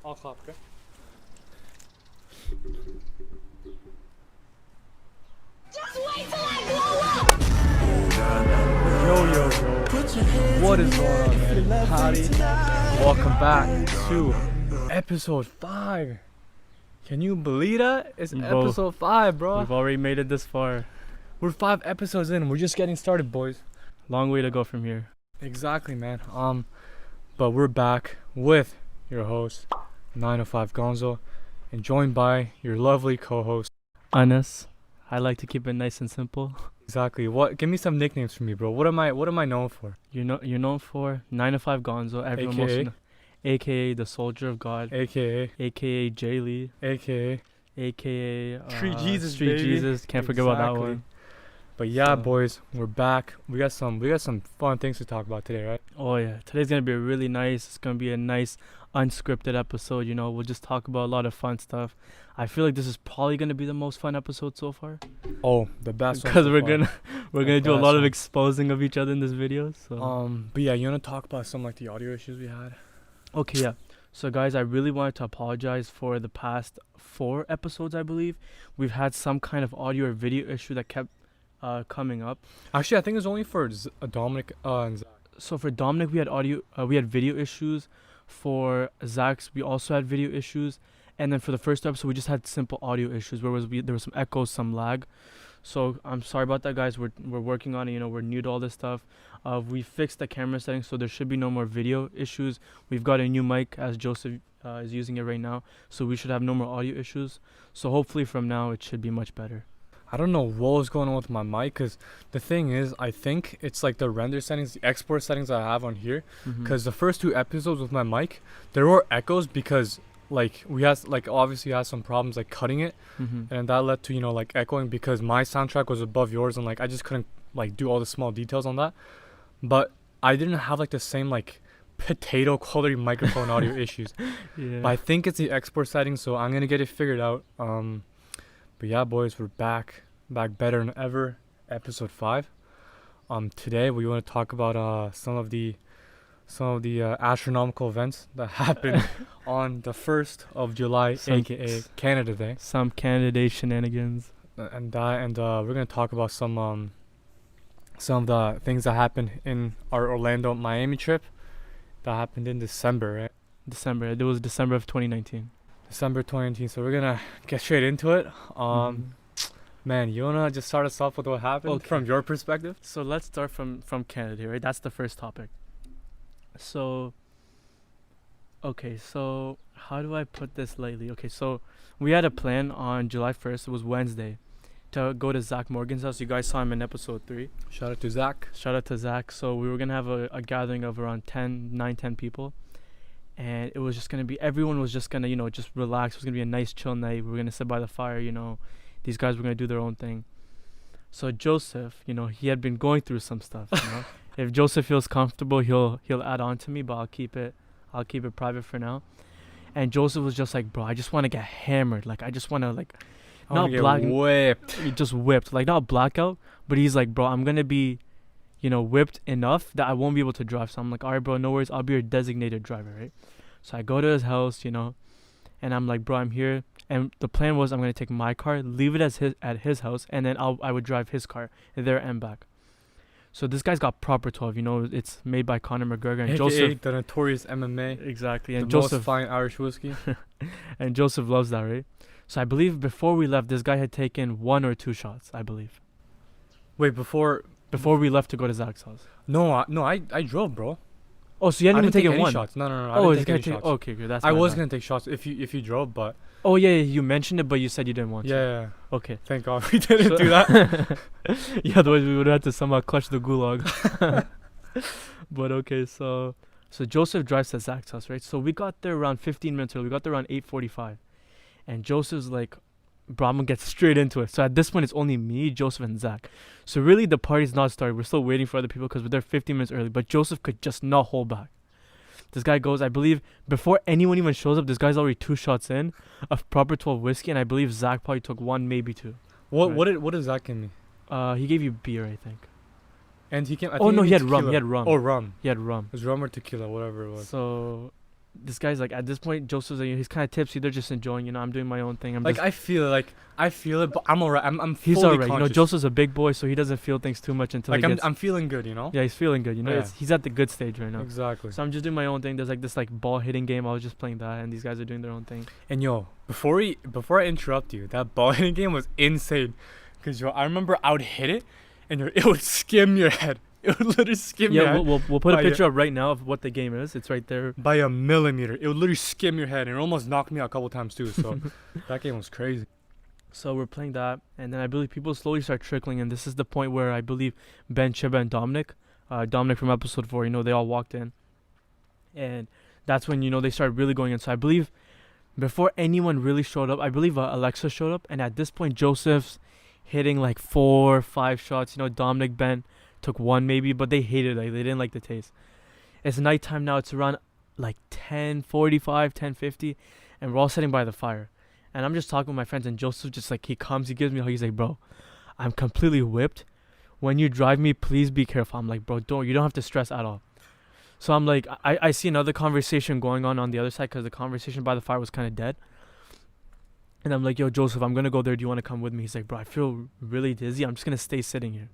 I'll clap, okay? Just wait till I blow up! Yo. What is going on, man? Howdy. Welcome back to episode 5. Can you believe that? It's Bro, episode 5, bro. We've already made it this far. We're 5 episodes in. We're just getting started, boys. Long way to go from here. Exactly, man. But we're back with your host, 905 Gonzo, and joined by your lovely co-host. Anas. I like to keep it nice and simple. Exactly. What? Give me some nicknames for me, bro. What am I known for? You're known for 9 to 5 Gonzo. Everyone AKA? AKA the Soldier of God. AKA Jay Lee. AKA Street Jesus, Street baby. Jesus. Can't forget about that Exactly. one. But yeah, So- boys, we're back. We got some fun things to talk about today, right? Oh yeah, today's gonna be really nice. It's gonna be a nice unscripted episode. You know, we'll just talk about a lot of fun stuff. I feel like this is probably gonna be the most fun episode so far Oh, the best one because so we're far. gonna do a best lot of one. exposing of each other in this video. So But yeah, you wanna talk about some like the audio issues we had? okay, yeah. So guys, I really wanted to apologize for the past 4 episodes. I believe we've had some kind of audio or video issue that kept coming up. Actually, I think it's only for Dominic and Zach. So for Dominic, we had video issues. For Zach's, we also had video issues. And then for the first episode, we just had simple audio issues where there was some echoes, some lag. So I'm sorry about that, guys. We're working on it. You know, we're new to all this stuff. We fixed the camera settings, so there should be no more video issues. We've got a new mic, as Joseph is using it right now, so we should have no more audio issues. So hopefully from now it should be much better. I don't know what was going on with my mic, because the thing is, I think it's like the render settings, the export settings I have on here. Mhm. Because the first 2 episodes with my mic, there were echoes because like we had like obviously had some problems like cutting it, and that led to, you know, like echoing because my soundtrack was above yours, and like I just couldn't like do all the small details on that. But I didn't have like the same like potato quality microphone audio issues. Yeah. But I think it's the export settings, so I'm gonna get it figured out. But yeah, boys, we're back better than ever. Episode 5. Today we want to talk about some of the astronomical events that happened on the 1st of July, aka Canada Day. Some candidate shenanigans. And we're gonna talk about some of the things that happened in our Orlando Miami trip that happened in December, right? December. It was December of 2019. December 2019. So we're gonna get straight into it. Man, you wanna just start us off with what happened Okay. from your perspective? So let's start from Canada, right? That's the first topic. So, okay, so how do I put this lightly? Okay, so we had a plan on July 1st, it was Wednesday, to go to Zach Morgan's house. You guys saw him in episode 3. Shout out to Zach. Shout out to Zach. So we were going to have a gathering of around 10 people. And it was just going to be, everyone was just going to, you know, just relax. It was going to be a nice chill night. We were going to sit by the fire, you know. These guys were going to do their own thing. So Joseph, you know, he had been going through some stuff, you know. If Joseph feels comfortable, he'll add on to me, but I'll keep it private for now. And Joseph was just like, bro, I just want to get hammered. Like, I just want to, like, I wanna not get black, whipped. he just whipped, like not blackout, but he's like, bro, I'm gonna be, you know, whipped enough that I won't be able to drive. So I'm like, all right, bro, no worries, I'll be your designated driver, right? So I go to his house, you know, and I'm like, bro, I'm here. And the plan was I'm gonna take my car, leave it at his house, and then I would drive his car there and back. So this guy's got proper 12, you know, it's made by Conor McGregor and AKA Joseph. the notorious MMA. Exactly, The and most Joseph fine Irish whiskey. and Joseph loves that, right? So I believe before we left, this guy had taken 1 or 2 shots, I believe. Wait, before Before we left to go to Zach's house. I drove, bro. Oh, so you hadn't I even didn't take taken any 1? shots. No. I Oh, didn't this take guy any take. shots. Okay, good. That's. I my was bad. gonna take shots if you drove, but Oh yeah, you mentioned it, but you said you didn't want to. yeah. Okay. Thank God we didn't So- do that. Yeah, otherwise we would have to somehow clutch the gulag. But okay, so Joseph drives to Zach's house, right? So we got there around 15 minutes early. We got there around 8:45, and Joseph's like, bro, I'm gonna get straight into it. So at this point, it's only me, Joseph, and Zach. So really, the party's not started. We're still waiting for other people because we're there 15 minutes early. But Joseph could just not hold back. This guy goes, I believe, before anyone even shows up, this guy's already 2 shots in of proper 12 whiskey, and I believe Zach probably took 1, maybe 2. What Right. what did Zach give me? He gave you beer, I think. And he came. I Oh think no, gave he me had rum. tequila. He had rum. Oh, rum. He had rum. It was rum or tequila, whatever it was. So this guy's like, at this point, Joseph's like, he's kind of tipsy. They're just enjoying, you know. I'm doing my own thing. I'm Like just, I feel it, but I'm alright. I'm he's fully alright. You know, conscious. Joseph's a big boy, so he doesn't feel things too much until Like he gets. I'm feeling good, you know. Yeah, he's feeling good. You know, Yeah. he's at the good stage right now. Exactly. So I'm just doing my own thing. There's like this like ball hitting game. I was just playing that, and these guys are doing their own thing. And yo, before I interrupt you, that ball hitting game was insane. Cause yo, I remember I would hit it, and yo, it would skim your head. It would literally skim your Yeah, head we'll put a by picture up right now of what the game is. It's right there. by a millimeter. It would literally skim your head, and it almost knocked me out a couple times too. So that game was crazy. So we're playing that, and then I believe people slowly start trickling, and this is the point where I believe Ben, Chiba, and Dominic from episode 4, you know, they all walked in, and that's when, you know, they started really going in. So I believe before anyone really showed up, I believe Alexa showed up, and at this point Joseph's hitting like 4 or 5 shots. You know, Dominic, Ben took 1 maybe, but they hated it. Like, they didn't like the taste. It's nighttime now. It's around like 10:45, 10:50, and we're all sitting by the fire. And I'm just talking with my friends, and Joseph just like, he comes, he gives me a hug. He's like, bro, I'm completely whipped. When you drive me, please be careful. I'm like, bro, you don't have to stress at all. So I'm like, I see another conversation going on the other side, because the conversation by the fire was kind of dead. And I'm like, yo, Joseph, I'm going to go there. Do you want to come with me? He's like, bro, I feel really dizzy. I'm just going to stay sitting here.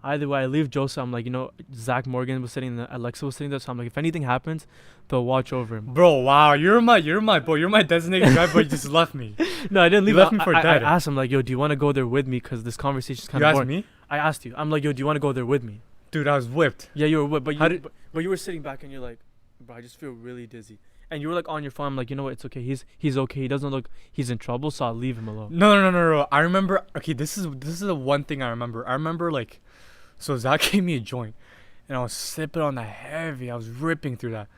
Either way, I leave Joseph. I'm like, you know, Zach Morgan was sitting there. Alexa was sitting there. So I'm like, if anything happens, they'll watch over him. Bro, wow, you're my boy. You're my designated driver, but you just left me. No, I didn't leave. You left me for dead. I asked him, like, yo, do you want to go there with me? Because this conversation's kind You of asked boring. me? I asked you. I'm like, yo, do you want to go there with me? Dude, I was whipped. Yeah, you were with, but How you, did- but you were sitting back and you're like, bro, I just feel really dizzy. And you were like on your phone. I'm like, you know what? It's okay. He's okay. He doesn't look. He's in trouble. So I'll leave him alone. No. I remember. Okay, this is the one thing I remember. I remember like, so Zach gave me a joint, and I was sipping on that heavy. I was ripping through that,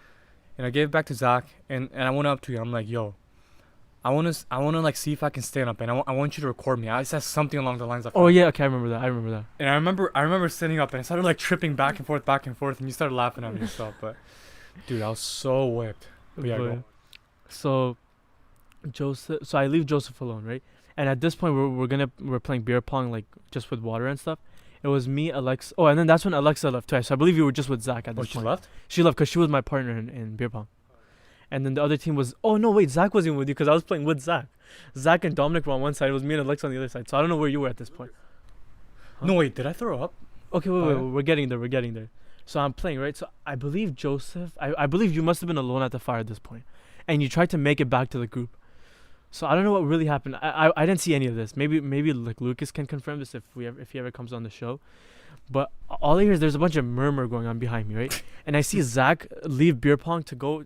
and I gave it back to Zach, and I went up to you. I'm like, yo, I wanna like see if I can stand up, and I want you to record me. I said something along the lines of. Oh yeah, okay, I remember that. And I remember sitting up, and I started like tripping back and forth, and you started laughing at me and stuff. But, dude, I was so whipped. But yeah, go. So I leave Joseph alone, right? And at this point, we're playing beer pong, like just with water and stuff. It was me, Alexa. Oh, and then that's when Alexa left too. So I believe you were just with Zach at this She point. left? She left because she was my partner in beer pong. And then the other team was. Oh no, wait, Zach wasn't with you because I was playing with Zach. Zach and Dominic were on one side. It was me and Alexa on the other side. So I don't know where you were at this point. Huh? No, wait, did I throw up? Okay, wait, we're getting there. So I'm playing, right? So I believe Joseph, I believe you must have been alone at the fire at this point. And you tried to make it back to the group. So I don't know what really happened. I didn't see any of this. Maybe like Lucas can confirm this if he ever comes on the show. But all I hear is there's a bunch of murmur going on behind me, right? And I see Zach leave beer pong to go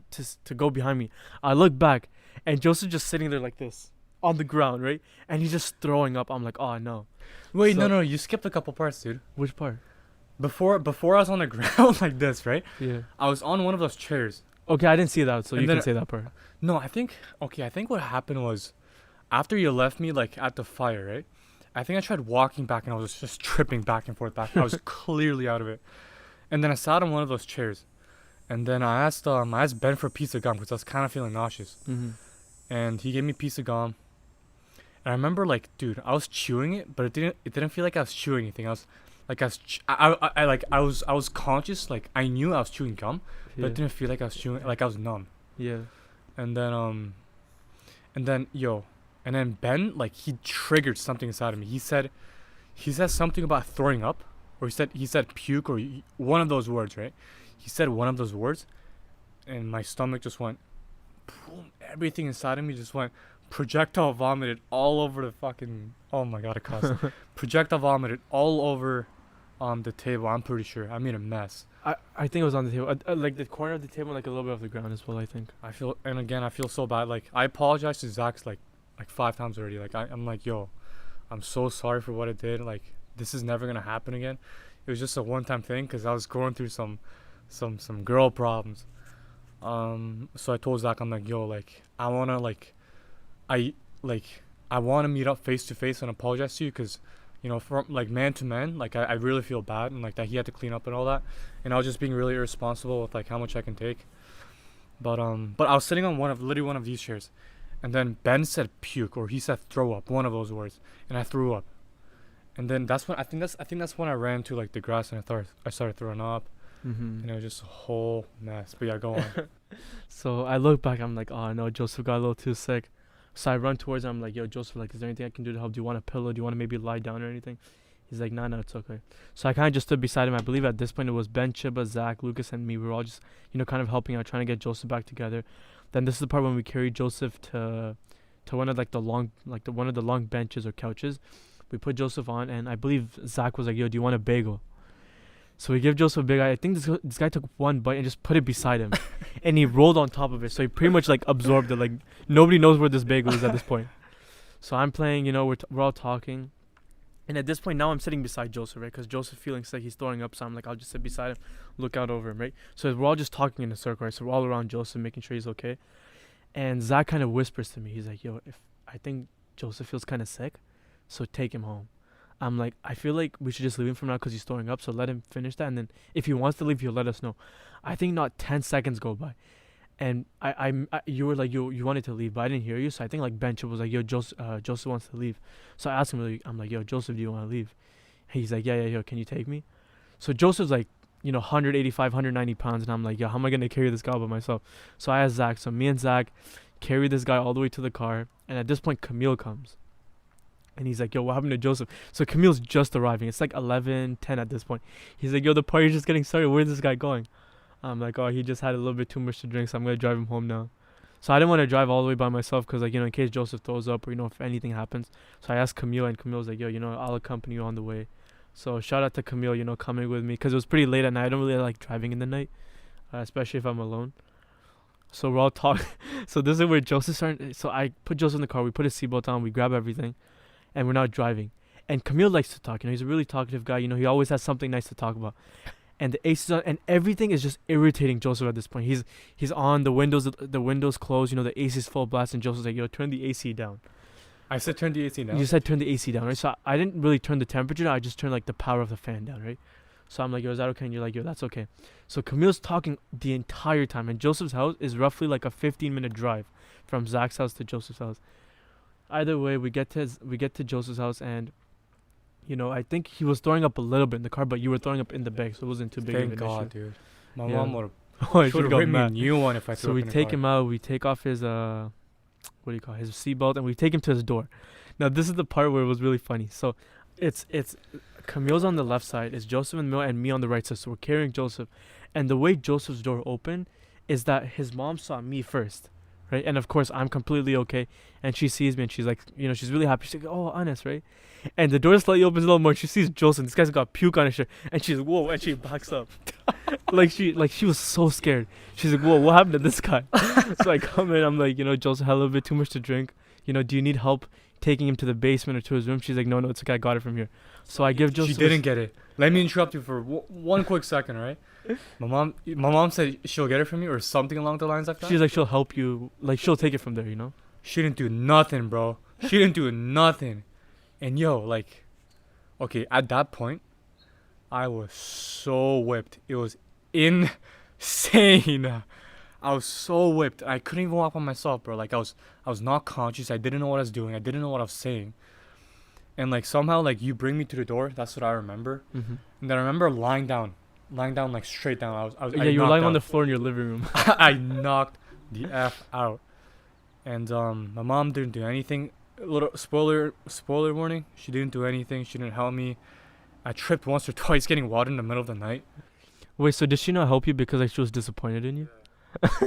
behind me. I look back, and Joseph just sitting there like this on the ground, right? And he's just throwing up. I'm like, oh no. Wait, So- no, you skipped a couple parts, dude. Which part? Before I was on the ground like this, right? Yeah. I was on one of those chairs. Okay, I didn't see that, so And you then- can say that part. No, I think what happened was, after you left me like at the fire, right? I think I tried walking back, and I was just tripping back and forth. I was clearly out of it. And then I sat on one of those chairs, and then I asked Ben for a piece of gum because I was kind of feeling nauseous, Mm-hmm. and he gave me a piece of gum. And I remember, like, dude, I was chewing it, but it didn't feel like I was chewing anything. I was conscious, like I knew I was chewing gum, but it didn't feel like I was chewing, like I was numb. Yeah. And then Ben, like, he triggered something inside of me. He said something about throwing up, or he said puke, or one of those words, right? He said one of those words, and my stomach just went, boom, everything inside of me just went projectile vomited all over the fucking, oh my god, it cussed. Projectile vomited all over the table. I'm pretty sure I made a mess. I think it was on the table, like the corner of the table, like a little bit off the ground as well. I think. I feel so bad. Like, I apologized to Zach like 5 times already. Like, I'm like, yo, I'm so sorry for what I did. Like, this is never gonna happen again. It was just a one-time thing because I was going through some girl problems. So I told Zach, I'm like, yo, like, I wanna meet up face to face and apologize to you because, you know, from like man to man, like I really feel bad, and like that he had to clean up and all that, and I was just being really irresponsible with like how much I can take. But I was sitting on literally one of these chairs, and then Ben said puke, or he said throw up, one of those words, and I threw up. And then that's when I think that's when I ran to like the grass, and I started throwing up. and it was just a whole mess. But yeah, go on. So I look back, I'm like, oh no, Joseph got a little too sick. So I run towards him. I'm like, yo, Joseph, like, is there anything I can do to help? Do you want a pillow? Do you want to maybe lie down or anything? He's like, no, it's okay. So I kind of just stood beside him. I believe at this point it was Ben, Chiba, Zach, Lucas, and me. We were all just, kind of helping out, trying to get Joseph back together. Then this is the part when we carried Joseph to one of one of the long benches or couches. We put Joseph on, and I believe Zach was like, yo, do you want a bagel? So we give Joseph a big eye. I think this guy took one bite and just put it beside him. And he rolled on top of it. So he pretty much like absorbed it. Like nobody knows where this bagel is at this point. So I'm playing, we're all talking. And at this point now I'm sitting beside Joseph, right? Because Joseph feeling sick, he's throwing up. So I'm like, I'll just sit beside him, look out over him, right? So we're all just talking in a circle, right? So we're all around Joseph, making sure he's okay. And Zach kind of whispers to me. He's like, yo, I think Joseph feels kind of sick, so take him home. I'm like, I feel like we should just leave him for now because he's throwing up. So let him finish that. And then if he wants to leave, he'll let us know. I think not 10 seconds go by. And you were like, you wanted to leave, but I didn't hear you. So I think like Ben was like, yo, Joseph wants to leave. So I asked him, I'm like, yo, Joseph, do you want to leave? He's like, yeah, can you take me? So Joseph's like, 185, 190 pounds. And I'm like, yo, how am I going to carry this guy by myself? So I asked Zach. So me and Zach carry this guy all the way to the car. And at this point, Camille comes. And he's like, yo, what happened to Joseph? So Camille's just arriving. It's like 11:10 at this point. He's like, yo, the party's just getting started. Where's this guy going? I'm like, oh, he just had a little bit too much to drink, so I'm going to drive him home now. So I didn't want to drive all the way by myself because, like, in case Joseph throws up or, if anything happens. So I asked Camille, and Camille's like, yo, I'll accompany you on the way. So shout out to Camille, coming with me because it was pretty late at night. I don't really like driving in the night, especially if I'm alone. So we're all talking. So this is where Joseph started. So I put Joseph in the car. We put his seatbelt on. We grab everything. And we're now driving. And Camille likes to talk. He's a really talkative guy. He always has something nice to talk about. And the AC is on, and everything is just irritating Joseph at this point. He's on, the windows closed, the AC is full blast, and Joseph's like, yo, turn the AC down. I said turn the AC down. You said turn the AC down, right? So I didn't really turn the temperature down. I just turned like the power of the fan down, right? So I'm like, yo, is that okay? And you're like, yo, that's okay. So Camille's talking the entire time, and Joseph's house is roughly like a 15-minute drive from Zach's house to Joseph's house. Either way, we get to Joseph's house, and I think he was throwing up a little bit in the car, but you were throwing up in the bag, so it wasn't too big of an issue. Thank God, dude. My mom would have written me a new one if I threw So up we in the take car. him out, we take off his his seatbelt, and we take him to his door. Now this is the part where it was really funny. So it's Camille's on the left side, it's Joseph in the middle, and me on the right side. So we're carrying Joseph, and the way Joseph's door opened is that his mom saw me first. Right, and of course I'm completely okay, and she sees me and she's like, she's really happy. She's like, oh, Anas, right? And the door slightly opens a little more. And she sees Joseph. This guy's got puke on his shirt, and she's whoa, and she backs up, she was so scared. She's like, whoa, what happened to this guy? So I come in, I'm like, Joseph had a little bit too much to drink. Do you need help taking him to the basement or to his room? She's like, no, it's okay, I got it from here. So I give Joseph. She didn't get it. Let me interrupt you for one quick second, right? My mom said she'll get it from you or something along the lines like that. She's like, she'll help you. Like, she'll take it from there, She didn't do nothing, bro. She didn't do nothing. And yo, like, okay, at that point, I was so whipped. It was insane. I was so whipped. I couldn't even walk by myself, bro. Like, I was not conscious. I didn't know what I was doing. I didn't know what I was saying. And like somehow, like, you bring me to the door. That's what I remember. Mm-hmm. And then I remember lying down like straight down. You were lying on the floor in your living room. I knocked the F out. And my mom didn't do anything. A little spoiler warning. She didn't do anything. She didn't help me. I tripped once or twice getting water in the middle of the night. Wait, so did she not help you because like she was disappointed in you?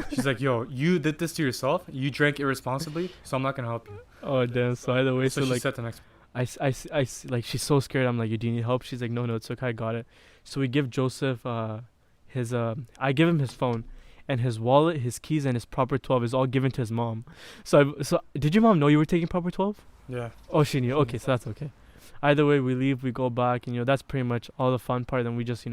She's like, yo, you did this to yourself. You drank irresponsibly, so I'm not gonna help you. Oh damn! So either way, so she said the next. I like she's so scared. I'm like, do you need help? She's like, no, it's okay, I got it. So we give Joseph his I give him his phone, and his wallet, his keys, and his proper 12 is all given to his mom. So did your mom know you were taking proper 12? Yeah. Oh, she knew. Okay, so that's okay. Either way, we leave, we go back, and that's pretty much all the fun part. Then we just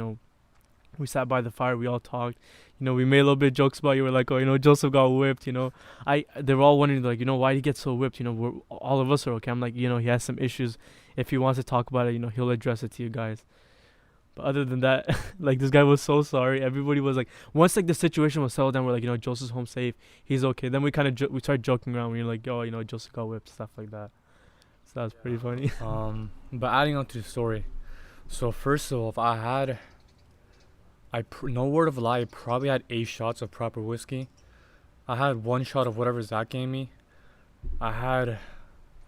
we sat by the fire, we all talked. We made a little bit of jokes about you. We're like, oh, Joseph got whipped. They were all wondering like, why did he get so whipped? All of us are okay. I'm like, he has some issues. If he wants to talk about it, he'll address it to you guys. But other than that, like, this guy was so sorry. Everybody was like, once like the situation was settled down, we're like, Joseph's home safe, he's okay. Then we kind of we started joking around. We were like, oh, Joseph got whipped, stuff like that. So that was pretty funny. But adding on to the story, so first of all, if I had No word of a lie, I probably had 8 shots of proper whiskey. I had 1 shot of whatever Zach gave me. I had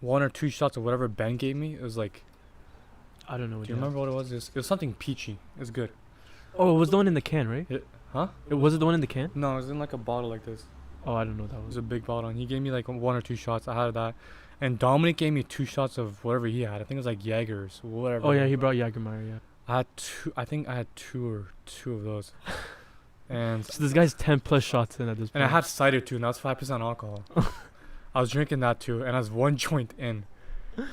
1 or 2 shots of whatever Ben gave me. It was like, I don't know. do you remember what it was? It was something peachy. It's good. Oh, it was the one in the can, right? Huh? Was it the one in the can? No, it was in like a bottle like this. Oh, I don't know what that It was was. a big bottle, and he gave me like 1 or 2 shots. I had that, and Dominic gave me 2 shots of whatever he had. I think it was like Jaegers, whatever. Oh yeah, he brought Jagermeier. Yeah. I had 2. I think I had 2 of those, and So this guy's 10 plus shots in at this point. and I had cider too, and that's 5% alcohol. I was drinking that too, and I was 1 joint in,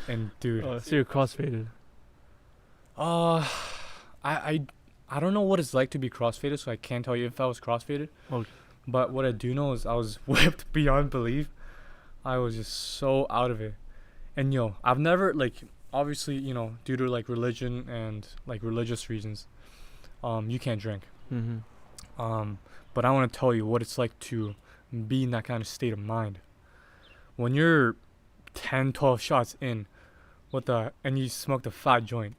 and dude, Oh, so you're crossfaded. I don't know what it's like to be crossfaded, so I can't tell you if I was crossfaded. Okay. But what I do know is I was whipped beyond belief. I was just so out of it. And I've never, like, obviously, due to like religion and like religious reasons, you can't drink. But I want to tell you what it's like to be in that kind of state of mind. When you're 10, 12 shots in, and you smoked a fat joint.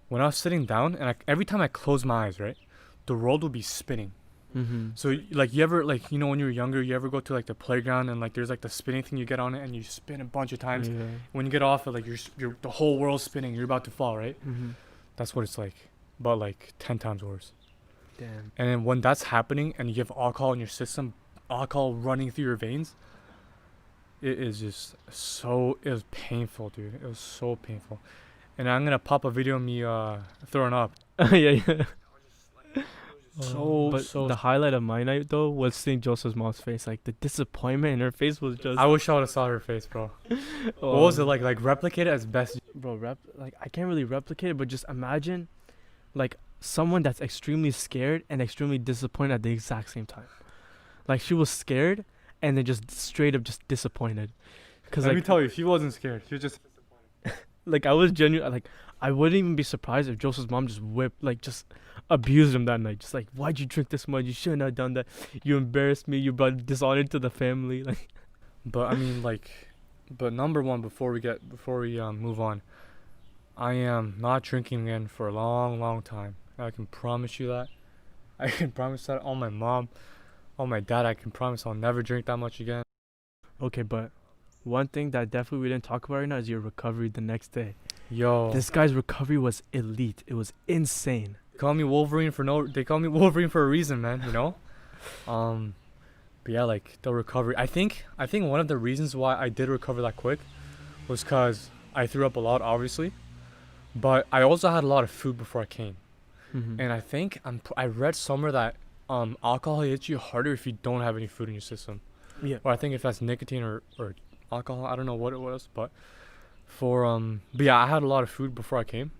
When I was sitting down, and every time I close my eyes, right, the world would be spinning. So like you ever like when you were younger, you ever go to like the playground and like there's like the spinning thing, you get on it and you spin a bunch of times. Yeah. When you get off it, like you're the whole world's spinning, you're about to fall, right? That's what it's like, but like 10 times worse. Damn. And then when that's happening and you have alcohol in your system, alcohol running through your veins, it is just it was painful, dude. It was so painful. And I'm gonna pop a video of me throwing up. Yeah. So the highlight of my night though was seeing Joseph's mom's face. Like the disappointment in her face was just. I wish I would have saw her face, bro. What was it like? Like replicate it as best. Bro, like I can't really replicate it, but just imagine, like someone that's extremely scared and extremely disappointed at the exact same time. Like she was scared and then just straight up just disappointed. Cause Let like me tell you, she wasn't scared. She was just. like I was genuine. Like I wouldn't even be surprised if Joseph's mom just abused him that night. Just like, why'd you drink this much? You shouldn't have done that. You embarrassed me. You brought dishonor to the family. Like, But I mean, but number one, before we move on, I am not drinking again for a long, long time. I can promise you that. I can promise that on my mom, on my dad. I can promise I'll never drink that much again. okay, but one thing that definitely we didn't talk about right now is your recovery the next day. Yo, This guy's recovery was elite. It was insane. they call me Wolverine for a reason, man. But yeah, like the recovery. I think one of the reasons why I did recover that quick was because I threw up a lot, obviously, but I also had a lot of food before I came. And I think I read somewhere that alcohol hits you harder if you don't have any food in your system. Yeah. Or I think if that's nicotine or alcohol, I don't know what it was, but but yeah, I had a lot of food before I came,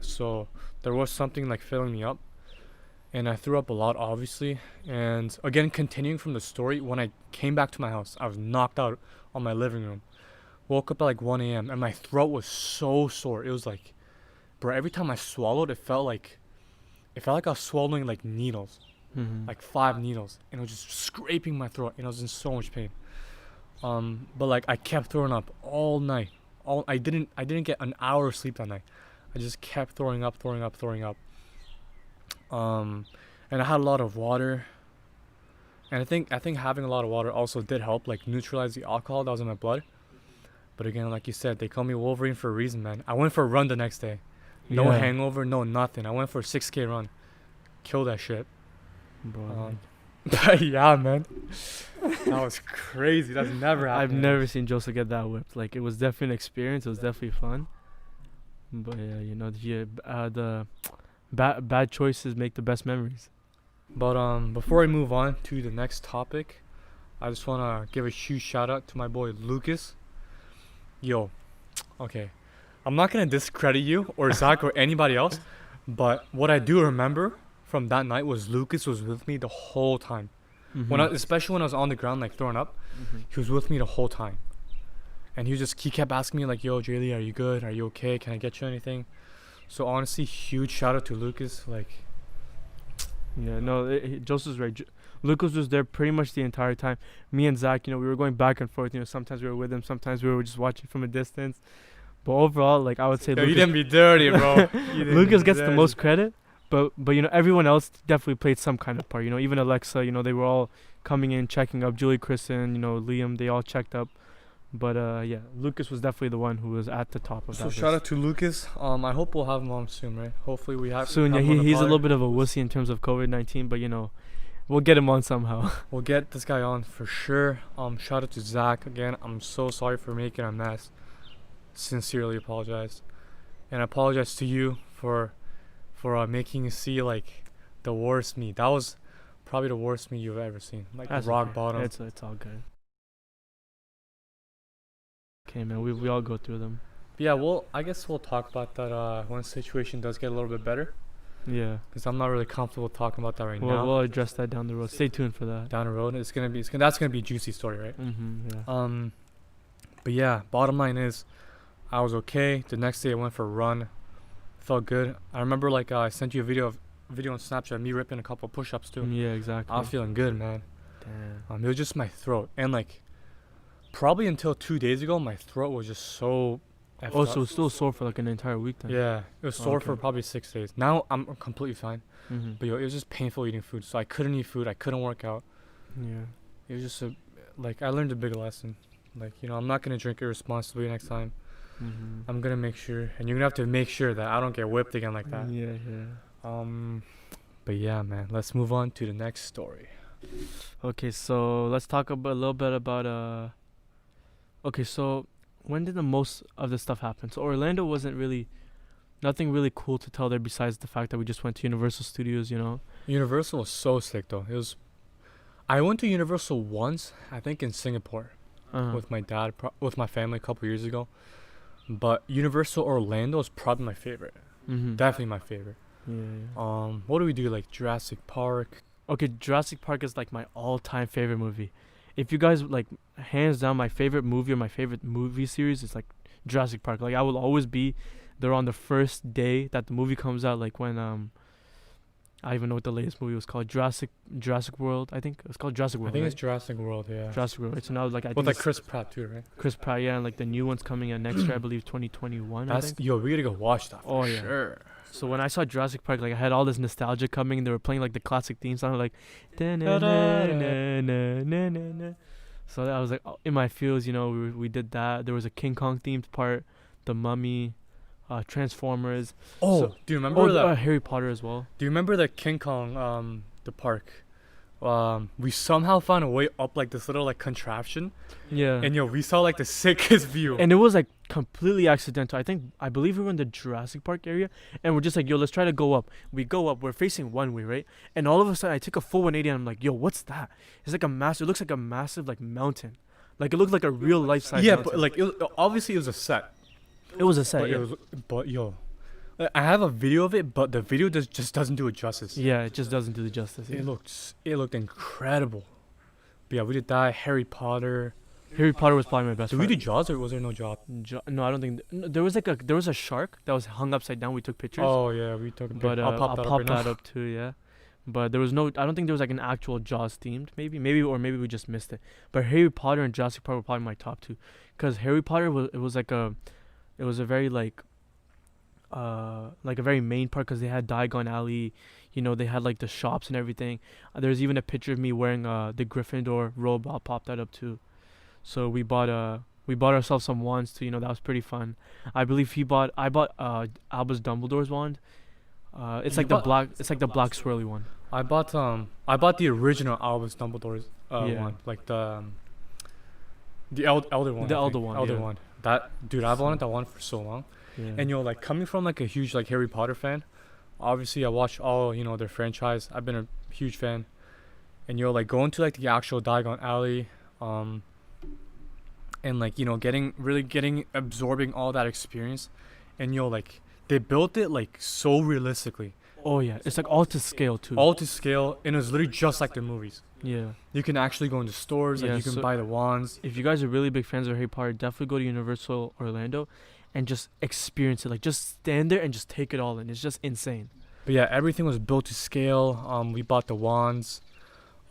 so there was something like filling me up, and I threw up a lot, obviously. And again, continuing from the story, when I came back to my house, I was knocked out on my living room. Woke up at like 1 a.m. and my throat was so sore. It was like, bro, every time I swallowed, it felt like I was swallowing like needles, like 5 needles, and it was just scraping my throat, and I was in so much pain. But like I kept throwing up all night. I didn't get an hour of sleep that night. I just kept throwing up. And I had a lot of water. And I think having a lot of water also did help, like neutralize the alcohol that was in my blood. But again, like you said, they call me Wolverine for a reason, man. I went for a run the next day. No hangover, no nothing. I went for a 6K run. Killed that shit. Bro, yeah, man. That was crazy. That's never happened. I've never seen Joseph get that whipped. Like it was definitely an experience. It was definitely fun. But yeah, the bad choices make the best memories. But before I move on to the next topic, I just wanna give a huge shout out to my boy Lucas. Yo, okay, I'm not gonna discredit you or Zach or anybody else, but what I do remember from that night was Lucas was with me the whole time. Especially when I was on the ground like throwing up, he was with me the whole time. And he kept asking me like, yo, Jaylee, are you good? Are you okay? Can I get you anything? So honestly, huge shout out to Lucas. Like, yeah, no, Joseph's right. Lucas was there pretty much the entire time. Me and Zach, we were going back and forth. Sometimes we were with him, sometimes we were just watching from a distance. But overall, like I would say, yo, you didn't be dirty, bro. Lucas gets the most credit. but you know, everyone else definitely played some kind of part. You know, even Alexa, you know, they were all coming in, checking up. Julie, Kristen, you know, Liam, they all checked up. But yeah, Lucas was definitely the one who was at the top of that. So shout out to Lucas. I hope we'll have him on soon, right? Hopefully we have soon. have Yeah, him on the he's a pod. little bit of a wussy in terms of COVID-19, but you know, we'll get him on somehow. We'll get this guy on for sure. Shout out to Zach again. I'm so sorry for making a mess. Sincerely apologize, and I apologize to you for making you see like the worst me. That was probably the worst me you've ever seen. Like That's rock okay. bottom. It's all good. Okay, man. We all go through them. But yeah, well, I guess we'll talk about that when the situation does get a little bit better. Yeah. Because I'm not really comfortable talking about that right now. We'll address that down the road. Stay tuned for that. Down the road, that's gonna be a juicy story, right? Yeah. But yeah, bottom line is, I was okay. The next day I went for a run. Felt good. I remember like I sent you a video on Snapchat, me ripping a couple push-ups too. Yeah, exactly. I was feeling good, man. Damn. It was just my throat, and like, probably until 2 days ago, my throat was just so. Oh, so it was still sore for like an entire week then? Yeah, it was sore for Okay. probably 6 days. Now I'm completely fine. Mm-hmm. But yo, it was just painful eating food. So I couldn't eat food. I couldn't work out. Yeah. It was just I learned a big lesson. Like, you know, I'm not gonna drink irresponsibly next time. Mm-hmm. I'm gonna make sure, and you're gonna have to make sure that I don't get whipped again like that. Yeah. But yeah, man. Let's move on to the next story. Okay, so let's talk a little bit about Okay, so when did the most of this stuff happen? So Orlando wasn't really, nothing really cool to tell there besides the fact that we just went to Universal Studios, you know. Universal was so sick though. I went to Universal once, I think in Singapore, with my dad, with my family a couple years ago. But Universal Orlando is probably my favorite. Mm-hmm. Definitely my favorite. Yeah. What do we do? Like Jurassic Park. Okay, Jurassic Park is like my all-time favorite movie. If you guys like, hands down, my favorite movie or my favorite movie series is like Jurassic Park. Like I will always be there on the first day that the movie comes out. Like when I don't even know what the latest movie was called. Jurassic World. I think it's called Jurassic World. I think right? it's Jurassic World. Yeah. Jurassic World. Right? So now like I With think like it's Chris Pratt too, right? Chris Pratt, yeah, and like the new one's coming out next year, I believe 2021. I think. Yo, we gotta go watch that. Oh, For yeah. sure. So when I saw Jurassic Park, like I had all this nostalgia coming, and they were playing like the classic theme song, like. So I was like in my feels, you know, we did that. There was a King Kong themed part, The Mummy, Transformers. Oh, So- do you remember that? Harry Potter as well. Do you remember the King Kong, the park? We somehow found a way up like this little like contraption, Yeah. and yo, we saw like the sickest view. And it was like completely accidental. I believe we were in the Jurassic Park area, and we're just like, yo, let's try to go up. We go up. We're facing one way, right? And all of a sudden, I took a full 180, and I'm like, yo, what's that? It's like it looks like a massive like mountain, like it looked like a real life size. Yeah, mountain. but like obviously it was a set. it was a set. But Yeah. but yo, I have a video of it, but the video just doesn't do it justice. Yeah, it just doesn't do the justice. Yeah. It looked incredible. But yeah, we did that. Harry Potter. Harry Potter was probably my best. Did we friend. do Jaws or was there no Jaws? No, I don't think there was there was a shark that was hung upside down. We took pictures. Oh yeah, we took a but picture. I'll I'll pop pop that that up. up too. Yeah. But there was no. I don't think there was like an actual Jaws themed. Maybe we just missed it. But Harry Potter and Jurassic Park were probably my top two, because Harry Potter was a very like a very main part, because they had Diagon Alley, you know, they had like the shops and everything. There's even a picture of me wearing the Gryffindor robe. I'll pop that up too. So we bought ourselves some wands too. You know, that was pretty fun. I believe I bought Albus Dumbledore's wand. It's like the black swirly one. I bought the original Albus Dumbledore's Yeah. one, like the elder one. The I elder think. one, Elder yeah. one. That dude, I've wanted that one for so long. Yeah. And like coming from like a huge like Harry Potter fan, obviously I watched all their franchise. I've been a huge fan, and like going to like the actual Diagon Alley, and like absorbing all that experience, and like they built it like so realistically, Oh yeah, it's like all to scale too. all to scale, and it was literally just like the movies. Yeah. You can actually go into stores, like Yeah, you can so- buy the wands. If you guys are really big fans of Harry Potter, definitely go to Universal Orlando, and just experience it. Like just stand there and just take it all in. It's just insane. But yeah, everything was built to scale. We bought the wands.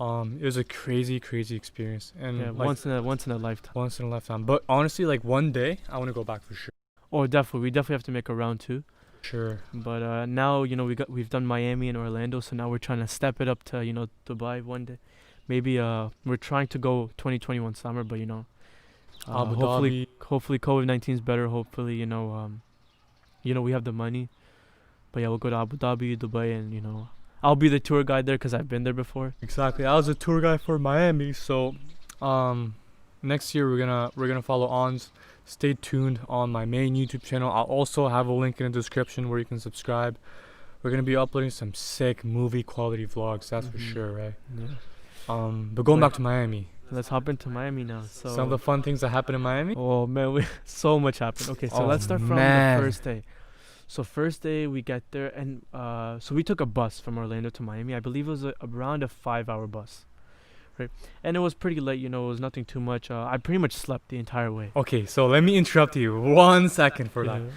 It was a crazy experience, and Yeah, like, once in a lifetime. once in a lifetime. But honestly, like one day, I want to go back for sure. Oh, definitely. We definitely have to make a round two. Sure. But now we've done Miami and Orlando, so now we're trying to step it up to Dubai one day. Maybe we're trying to go 2021 summer, but Abu hopefully Dhabi. hopefully COVID-19 is better. Hopefully we have the money. But yeah, we'll go to Abu Dhabi, Dubai, and I'll be the tour guide there because I've been there before. Exactly. I was a tour guide for Miami, so next year we're gonna follow ons. Stay tuned on my main YouTube channel. I'll also have a link in the description where you can subscribe. We're gonna be uploading some sick movie quality vlogs, that's for sure, right? Yeah. But going back to Miami, Let's hop into Miami now. So some of the fun things that happened in Miami. oh man, so much happened. Okay, so Oh, let's start from man. the first day. So first day we get there, and so we took a bus from Orlando to Miami. I believe it was around a 5-hour bus, right? And it was pretty late. It was nothing too much. I pretty much slept the entire way. Okay, so let me interrupt you 1 second for that. Yeah.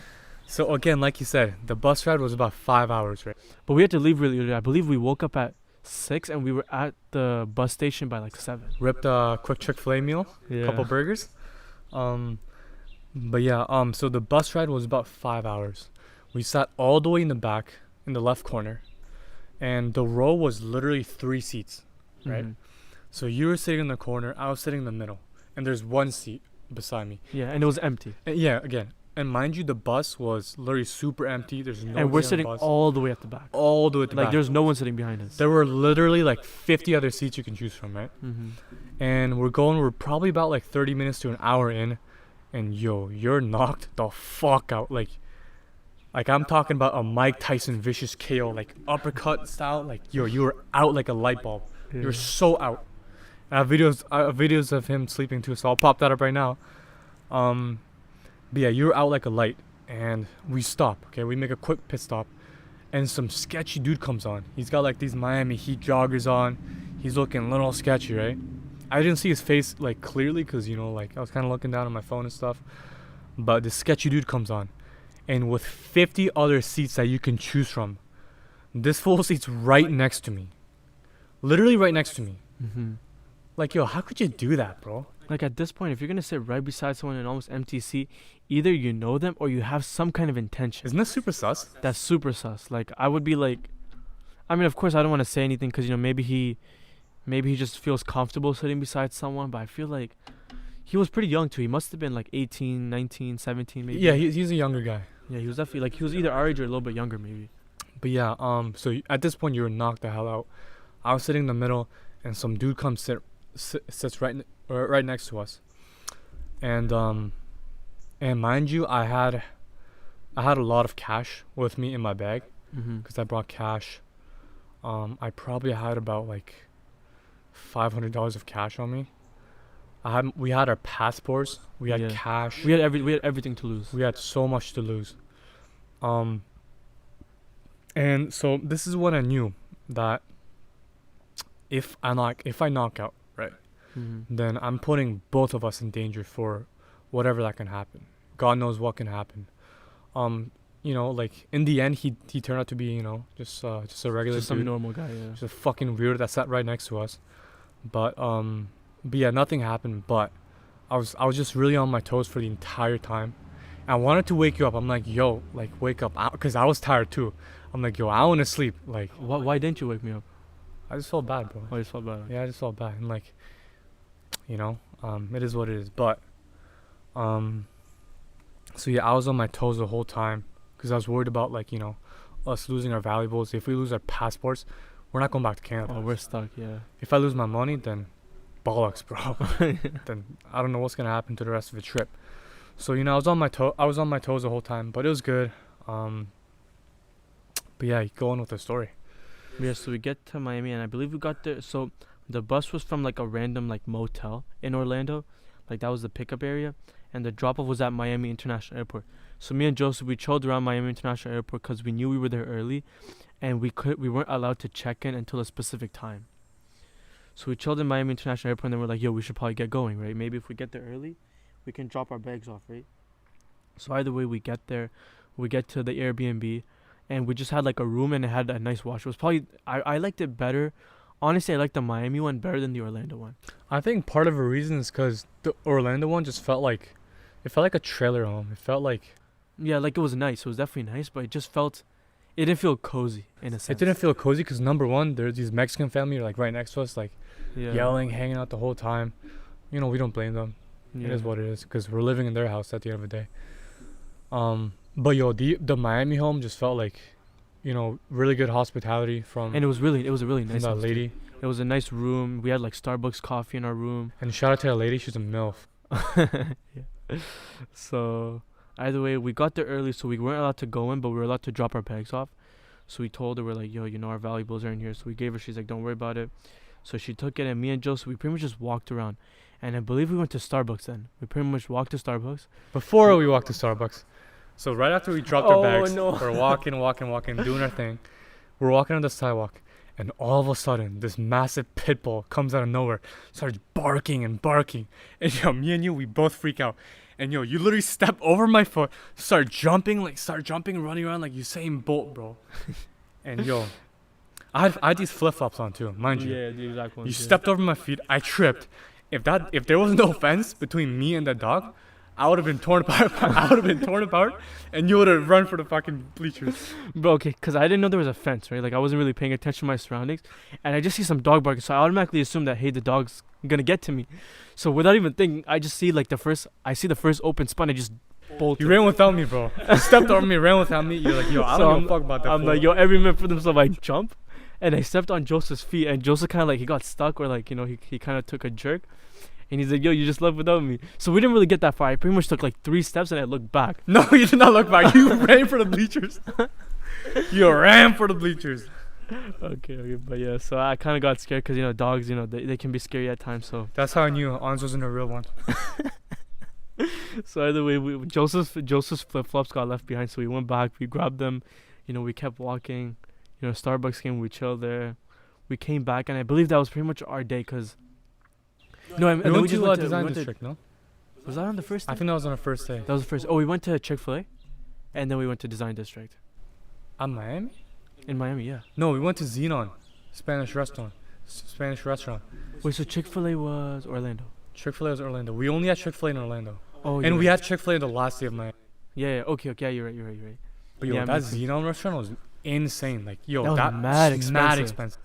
So again, like you said, the bus ride was about 5 hours, right? But we had to leave really early. I believe we woke up at 6 and we were at the bus station by like 7. Ripped a quick Chick-fil-A meal, Yeah. couple burgers. But yeah, so the bus ride was about 5 hours. We sat all the way in the back, in the left corner, and the row was literally 3 seats, right? Mhm. So you were sitting in the corner, I was sitting in the middle, and there's 1 seat beside me. Yeah, and it was empty. And yeah, again, and mind you, the bus was literally super empty. There's no. And we're sitting all the way at the back. all the way at the Like back. there's no one sitting behind us. There were literally like 50 other seats you can choose from, right? Mm-hmm. And we're probably about like 30 minutes to an hour in, and yo, you're knocked the fuck out. Like I'm talking about a Mike Tyson vicious KO, like uppercut style. Like yo, you were out like a light bulb. You were so out. I have videos of him sleeping too, so I'll pop that up right now. But yeah, you were out like a light, and we stop. Okay, we make a quick pit stop, and some sketchy dude comes on. He's got like these Miami Heat joggers on. He's looking a little sketchy, right? I didn't see his face like clearly because like I was kind of looking down on my phone and stuff. But this sketchy dude comes on, and with 50 other seats that you can choose from, this fool sits right next to me, literally right next to me. Mm-hmm. Like yo, how could you do that, bro? Like at this point, if you're gonna sit right beside someone in an almost empty seat, either you know them or you have some kind of intention. Isn't that super sus? That's super sus. Like I would be like, I mean, of course I don't want to say anything because maybe he just feels comfortable sitting beside someone. But I feel like he was pretty young too. He must have been like 18, 19, 17 maybe. Yeah, he's a younger guy. Yeah, he was definitely like he was either our age or a little bit younger maybe. But yeah, so at this point you were knocked the hell out. I was sitting in the middle, and some dude comes sits right next to us, and mind you, I had a lot of cash with me in my bag Mm-hmm. because I brought cash. I probably had about like $500 of cash on me. We had our passports, we had Yeah. cash, We had everything to lose. we had so much to lose. And so this is when I knew that if I knock out, right, Mm-hmm. then I'm putting both of us in danger for whatever that can happen. God knows what can happen. Like in the end, he turned out to be just a regular Just some dude, normal guy. Yeah. just a fucking weirdo that sat right next to us. But yeah, nothing happened. But I was just really on my toes for the entire time. I wanted to wake you up. I'm like, yo, like wake up, because I was tired too. I'm like, yo, I want to sleep. Like Why didn't you wake me up? I just felt bad, bro. Oh, you felt bad. Yeah, I just felt bad, and like, it is what it is. But, so yeah, I was on my toes the whole time because I was worried about us losing our valuables. If we lose our passports, we're not going back to Canada. Oh, we're stuck. Yeah. If I lose my money, then bollocks, bro. Then I don't know what's gonna happen to the rest of the trip. So I was on my toes the whole time, but it was good. But yeah, go on with the story. Yeah, so we get to Miami, and I believe we got there. So the bus was from like a random like motel in Orlando, like that was the pickup area, and the drop off was at Miami International Airport. So me and Joseph, we chilled around Miami International Airport because we knew we were there early, and we weren't allowed to check in until a specific time. So we chilled in Miami International Airport, and then we're like, yo, we should probably get going, right? Maybe if we get there early, we can drop our bags off, right? So either way, we get there, we get to the Airbnb. And we just had like a room, and it had a nice wash. It was probably I liked it better. Honestly, I liked the Miami one better than the Orlando one. I think part of the reason is because the Orlando one just felt like a trailer home. It felt like Yeah, like it was nice. It was definitely nice, but it didn't feel cozy in a sense. It didn't feel cozy because number one, there's these Mexican family like right next to us, like Yeah. yelling, hanging out the whole time. You know, we don't blame them. Yeah. It is what it is because we're living in their house at the end of the day. But yo, the Miami home just felt like, you know, really good hospitality from And it was a really from nice that house, too. lady. It was a nice room. We had like Starbucks coffee in our room. And shout out to that lady, she's a MILF. Yeah. So either way, we got there early, so we weren't allowed to go in, but we were allowed to drop our bags off. So we told her, we're like, yo, you know, our valuables are in here. So we gave her. She's like, don't worry about it. So she took it, and me and Joseph, we pretty much just walked around. And I believe we went to Starbucks then. We pretty much walked to Starbucks. Before we walked to Starbucks. So right after we dropped our Oh, bags, no. we're walking, doing our thing. We're walking on the sidewalk, and all of a sudden, this massive pit bull comes out of nowhere, starts barking and barking. And yo, me and you, we both freak out. And yo, you literally step over my foot, start jumping, running around like Usain Bolt, bro. And yo, I had these flip flops on too, mind you. Yeah, the exact one. You stepped over my feet, I tripped. If there was no fence between me and the dog, I would have been torn apart. And you would have run for the fucking bleachers. Bro, okay, because I didn't know there was a fence, right? Like, I wasn't really paying attention to my surroundings. And I just see some dog barking, so I automatically assume that, hey, the dog's gonna get to me. So without even thinking, I just see, like, the first open spot, and I just bolted. You ran without me, bro. You stepped over me, ran without me. You're like, yo, I don't give a fuck about that. I'm like, yo, every minute for themselves, I jump. And I stepped on Joseph's feet, and Joseph kind of, like, he got stuck, or, like, you know, he kind of took a jerk. And he's like, yo, you just left without me. So we didn't really get that far. I pretty much took like 3 steps and I looked back. No, you did not look back. You ran for the bleachers. You ran for the bleachers. Okay. But yeah, so I kind of got scared because, you know, dogs, you know, they can be scary at times. So that's how I knew Ons wasn't a real one. So either way, Joseph's flip-flops got left behind. So we went back. We grabbed them. You know, we kept walking. You know, Starbucks came. We chilled there. We came back. And I believe that was pretty much our day because... No, we went to Design District, no? Was that on the first day? I think that was on our first day. That was the first. Oh, we went to Chick-fil-A, and then we went to Design District. Miami? In Miami, yeah. No, we went to Xenon, Spanish restaurant. Wait, so Chick-fil-A was Orlando? Chick-fil-A was Orlando. We only had Chick-fil-A in Orlando. Oh, and we had Chick-fil-A the last day of Miami. Yeah. Okay. Yeah, you're right. But yo, yeah, that Xenon restaurant was insane. Like, yo, that was mad expensive.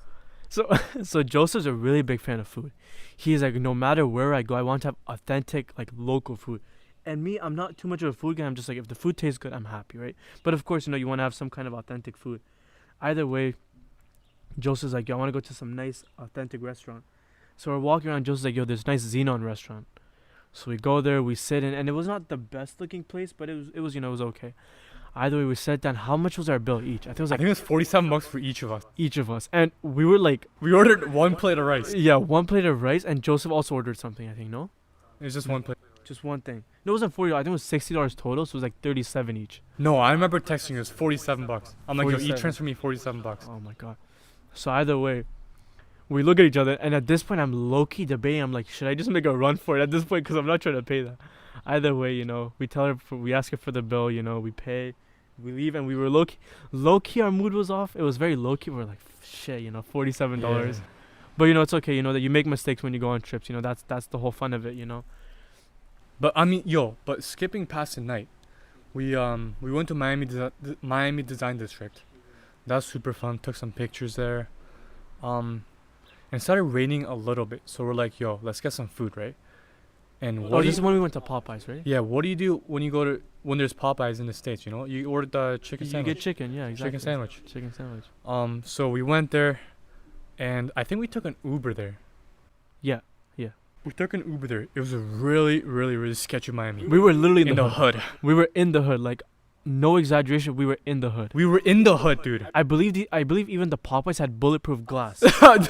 So Joseph's a really big fan of food. He's like, no matter where I go, I want to have authentic, like, local food. And me, I'm not too much of a food guy. I'm just like, if the food tastes good, I'm happy, right? But of course, you know, you want to have some kind of authentic food. Either way, Joseph's like, yo, I want to go to some nice, authentic restaurant. So we're walking around. Joseph's like, yo, there's nice Xenon restaurant. So we go there, we sit in, and it was not the best looking place, but it was, you know, it was okay. Either way, we sat down. How much was our bill each? I think it was $47 for each of us. And we were like... We ordered 1 plate of rice. Yeah, 1 plate of rice. And Joseph also ordered something, I think, no? It was just 1 plate. Just one thing. No, it wasn't $40. I think it was $60 total, so it was like $37 each. No, I remember texting you. It was $47. I'm like, yo, each transfer me $47. Oh, my God. So either way, we look at each other. And at this point, I'm low-key debating. I'm like, should I just make a run for it at this point? Because I'm not trying to pay that. Either way, you know, we ask her for the bill, you know, we pay. We leave, and we were low-key, our mood was off. It was very low-key. We were like, shit, you know, $47. Yeah. But, you know, it's okay. You know, that you make mistakes when you go on trips. You know, that's the whole fun of it, you know. But, I mean, but skipping past the night, we went to Miami Design District. That was super fun. Took some pictures there. And it started raining a little bit. So we're like, yo, let's get some food, right? And this is when we went to Popeyes, right? Yeah, what do you do when there's Popeyes in the States, you know? You order the chicken sandwich. You get chicken, yeah, exactly. Chicken sandwich. So we went there, and I think we took an Uber there. Yeah. We took an Uber there. It was a really, really, really sketchy Miami. We were literally in the hood. We were in the hood, like, no exaggeration, we were in the hood. We were in the hood, dude. I believe even the Popeyes had bulletproof glass.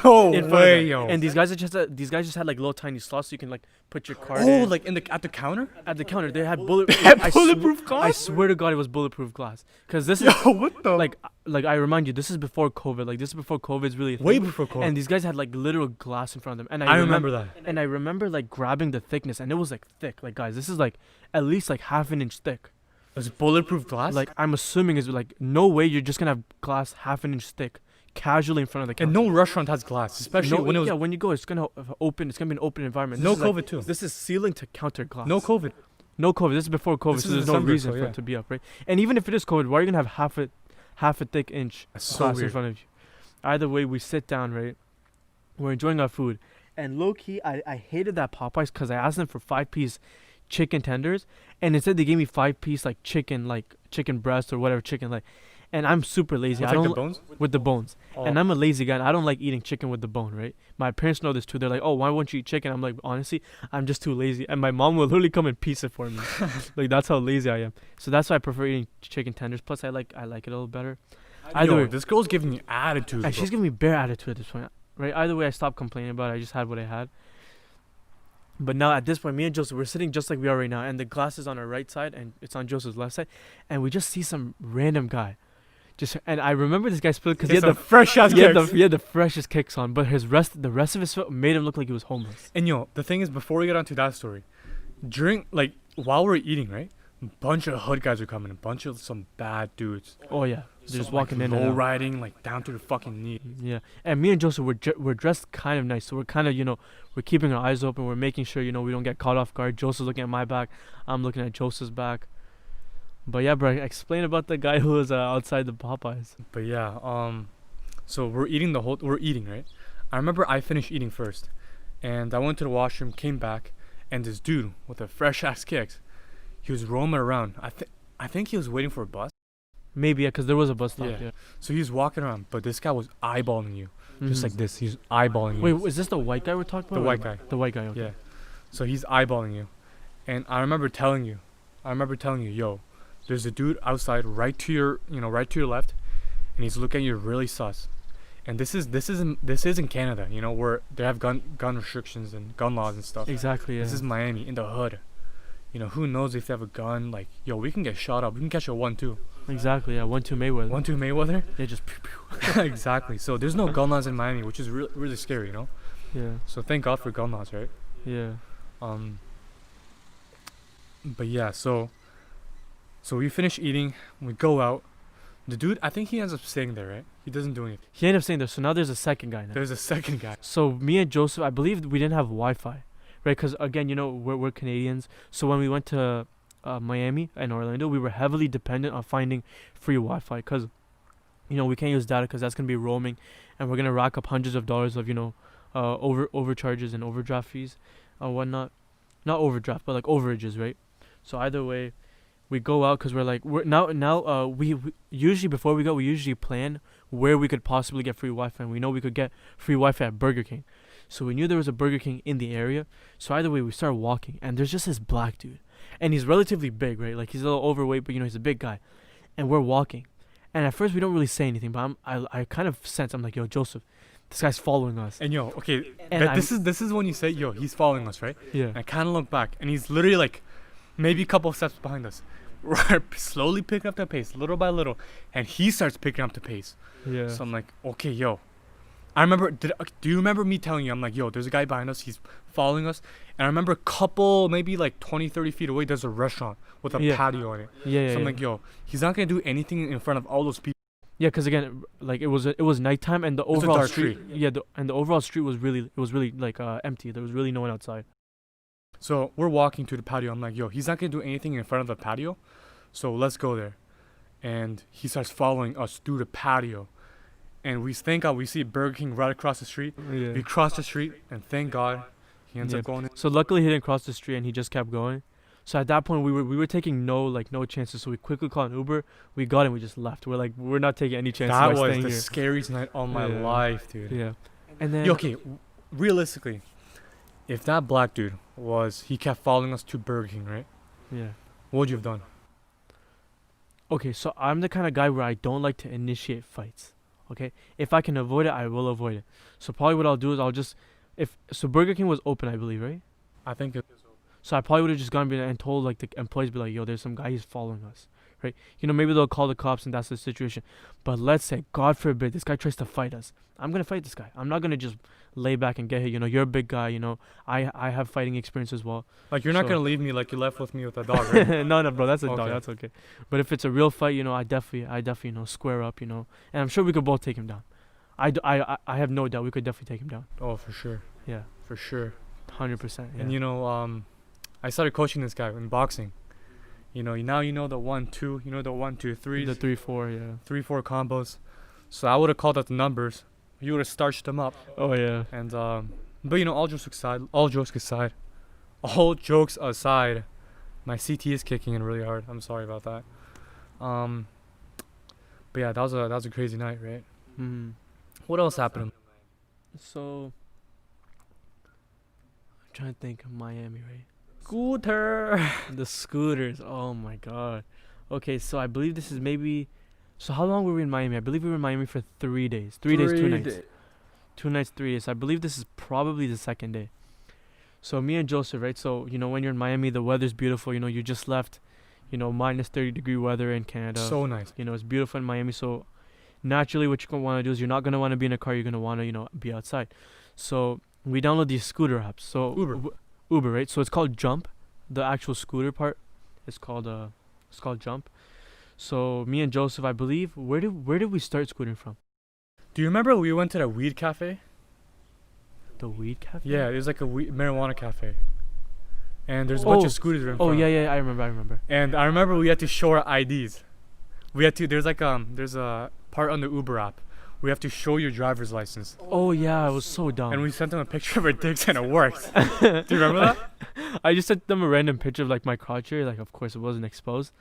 No way, yo. And these guys just had like little tiny slots so you can like put your card in. Oh, like at the counter? At the counter, they had bulletproof glass. I swear to God, it was bulletproof glass. Cause this is what the like I remind you, this is before COVID. Like this is before COVID's really a thing. Way before COVID. And these guys had like literal glass in front of them. And I remember that. And I remember like grabbing the thickness, and it was like thick. Like guys, this is like at least like half an inch thick. It was bulletproof glass? Like, I'm assuming is like, no way you're just gonna have glass half an inch thick casually in front of the counter. And no restaurant has glass, especially when it was... Yeah, when you go, it's gonna be an open environment. No COVID too. This is ceiling to counter glass. No COVID. No COVID. This is before COVID, This so is there's no December, reason so for yeah. it to be up, right? And even if it is COVID, why are you gonna have half a thick inch That's so glass in weird. front of you? Either way, we sit down, right? We're enjoying our food, and low key, I hated that Popeyes because I asked them for 5-piece chicken tenders, and instead they gave me 5-piece like chicken breast or whatever chicken like. And I'm super lazy. With, I like, don't the bones? with the bones. Oh. And I'm a lazy guy. And I don't like eating chicken with the bone, right? My parents know this too. They're like, "Oh, why won't you eat chicken?" I'm like, honestly, I'm just too lazy. And my mom will literally come and piece it for me. Like that's how lazy I am. So that's why I prefer eating chicken tenders. Plus, I like it a little better. Either way, this girl's giving you attitude. and Bro. she's giving me bare attitude at this point, right? Either way, I stopped complaining about it. I just had what I had. But now at this point, me and Joseph, we're sitting just like we are right now, and the glass is on our right side, and it's on Joseph's left side, and we just see some random guy. And I remember this guy spilled because he had the fresh ass he had the freshest kicks on, but the rest of his foot made him look like he was homeless. And the thing is, before we get onto that story, while we're eating, right, a bunch of hood guys are coming, a bunch of some bad dudes. Oh yeah, they're just walking in low and out. riding, like down to the fucking knee. Yeah, and me and Joseph we're dressed kind of nice, so we're kind of we're keeping our eyes open. We're making sure we don't get caught off guard. Joseph's looking at my back, I'm looking at Joseph's back. But yeah, bro, explain about the guy who was outside the Popeyes. But yeah, so we're eating, right? I remember I finished eating first, and I went to the washroom, came back, and this dude with the fresh ass kicks, he was roaming around. I think he was waiting for a bus. Maybe because there was a bus stop. Yeah. Yeah. So he was walking around, but this guy was eyeballing you, just like this. He's eyeballing you. Wait, is this the white guy we're talking about? The or white guy. The white guy. Okay. Yeah. So he's eyeballing you, and I remember telling you, yo, there's a dude outside right to your left, and he's looking at you really sus. And this is in Canada, where they have gun restrictions and gun laws and stuff. Exactly. Yeah. This is Miami, in the hood. Who knows if they have a gun? Like, yo, we can get shot up. We can catch a 1-2. Exactly. Yeah. 1-2 Mayweather. 1-2 Mayweather. Yeah. Just. Pew, pew. Exactly. So there's no gun laws in Miami, which is really really scary, Yeah. So thank God for gun laws, right? Yeah. But yeah, so we finish eating, we go out. The dude, I think he ends up staying there, right? He doesn't do anything. He ended up saying this. So now there's a second guy now. There's a second guy. So me and Joseph, I believe we didn't have Wi-Fi, right? Because again, we're Canadians. So when we went to Miami and Orlando, we were heavily dependent on finding free Wi-Fi because, we can't use data because that's gonna be roaming, and we're gonna rack up hundreds of dollars of overcharges and overdraft fees, whatnot. Not overdraft, but like overages, right? So either way, we go out because we usually before we go, we usually plan where we could possibly get free Wi-Fi, and we know we could get free Wi-Fi at Burger King. So we knew there was a Burger King in the area. So either way, we started walking, and there's just this black dude, and he's relatively big, right? Like he's a little overweight, but he's a big guy, and we're walking, and at first we don't really say anything, but I kind of sense, I'm like, yo, Joseph, this guy's following us. And okay, And this is when you say, yo, he's following us, right? Yeah. And I kind of look back, and he's literally like maybe a couple of steps behind us. We're slowly picking up the pace, little by little, and he starts picking up the pace. Yeah. So I'm like, okay, yo. I remember, do you remember me telling you, I'm like, yo, there's a guy behind us, he's following us. And I remember a couple, maybe like 20, 30 feet away, there's a restaurant with a patio on it. Yeah. So I'm like, yo, he's not going to do anything in front of all those people. Yeah, because again, like it was nighttime, and the It's a overall dark street. street. Yeah, and the overall street was really like empty. There was really no one outside. So we're walking to the patio. I'm like, yo, he's not going to do anything in front of the patio. So let's go there. And he starts following us through the patio. And we thank God we see Burger King right across the street. Yeah. We cross the street, and thank God he ends up going in. So luckily he didn't cross the street, and he just kept going. So at that point we were taking no chances. So we quickly called an Uber. We got it. We just left. We're like, we're not taking any chances. That by was staying the here. scariest night of my Yeah. life, dude. Yeah. And then Yo, okay, realistically, if that black dude he kept following us to Burger King, right? Yeah. What would you have done? Okay, so I'm the kind of guy where I don't like to initiate fights. Okay, if I can avoid it, I will avoid it. So probably what I'll do is Burger King was open, I believe, right? I think So I probably would have just gone and told like the employees, be like, yo, there's some guy, he's following us, right? Maybe they'll call the cops and that's the situation. But let's say, God forbid, this guy tries to fight us. I'm gonna fight this guy. I'm not gonna just lay back and get hit. You're a big guy. I have fighting experience as well. like you're not So- gonna leave me like you left with me with that dog, right? No, bro, that's a dog. Okay. That's okay. But if it's a real fight, I definitely square up. And I'm sure we could both take him down. I have no doubt we could definitely take him down. Oh, for sure, Yeah, for sure. 100%. Yeah. And I started coaching this guy in boxing. You know, now you know the 1-2. You know the 1-2-3s. The 3-4, yeah. 3-4 combos. So I would have called out the numbers. You would have starched them up. Oh yeah. And but you know, all jokes aside, my CT is kicking in really hard. I'm sorry about that. But yeah, that was a crazy night, right? Mm-hmm. What else happened? So, I'm trying to think of Miami, right? Scooter. The scooters. Oh my god. Okay, so I believe this is maybe. So how long were we in Miami? I believe we were in Miami for 3 days. 3 days, 2 nights. 2 nights, 3 days. I believe this is probably the second day. So me and Joseph, right? So you know when you're in Miami, the weather's beautiful. You know you just left, you know, minus 30-degree weather in Canada. So nice. You know it's beautiful in Miami. So naturally, what you're gonna want to do is you're not gonna want to be in a car. You're gonna want to, you know, be outside. So we download these scooter apps. So Uber, right? So it's called Jump. The actual scooter part is called Jump. So me and Joseph, I believe, where did we start scootering from? Do you remember we went to that weed cafe? The weed cafe? Yeah, it was like a marijuana cafe. And there's a bunch of scooters in front. Oh yeah, I remember. And I remember we had to show our IDs. We had to. There's a part on the Uber app. We have to show your driver's license. Oh yeah, it was so dumb. And we sent them a picture of our dicks and it worked. Do you remember that? I just sent them a random picture of like my crotch area. Like of course it wasn't exposed.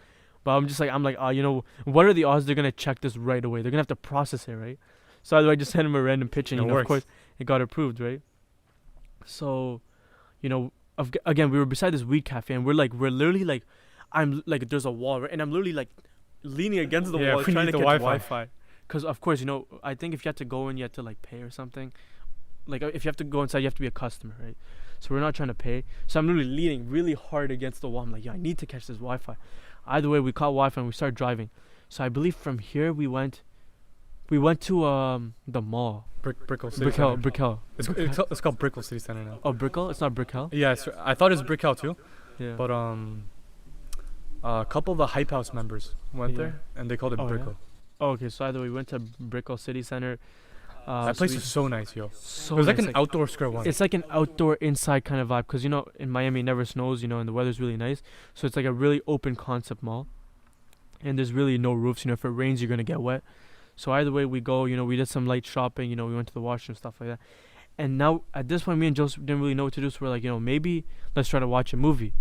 But I'm like, you know, what are the odds they're gonna check this right away? They're gonna have to process it, right? So I just sent him a random picture, and you know, of course, it got approved, right? So, you know, again, we were beside this weed cafe, and we're literally like, I'm like, there's a wall, right? And I'm literally like, leaning against the wall, trying to get Wi-Fi. Because of course, you know, I think if you have to go in, you have to like pay or something. Like if you have to go inside, you have to be a customer, right? So we're not trying to pay. So I'm literally leaning really hard against the wall. I'm like, yeah, I need to catch this Wi-Fi. Either way, we caught Wi-Fi and we started driving. So I believe from here we went to the mall. Brickell City Center. Brickell. It's called Brickell City Center now. Oh, Brickell? It's not Brickell? Yeah, I thought it was Brickell too. Yeah. But a couple of the Hype House members went there and they called it Brickell. Yeah? Oh, okay. So either we went to Brickell City Center. That place is so nice, yo. So it was like nice, an outdoor square one. It's like an outdoor inside kind of vibe because, you know, in Miami it never snows, you know, and the weather's really nice. So it's like a really open concept mall. And there's really no roofs, you know, if it rains you're going to get wet. So either way we go, you know, we did some light shopping, you know, we went to the washroom, stuff like that. And now at this point me and Joseph didn't really know what to do, so we're like, you know, maybe let's try to watch a movie.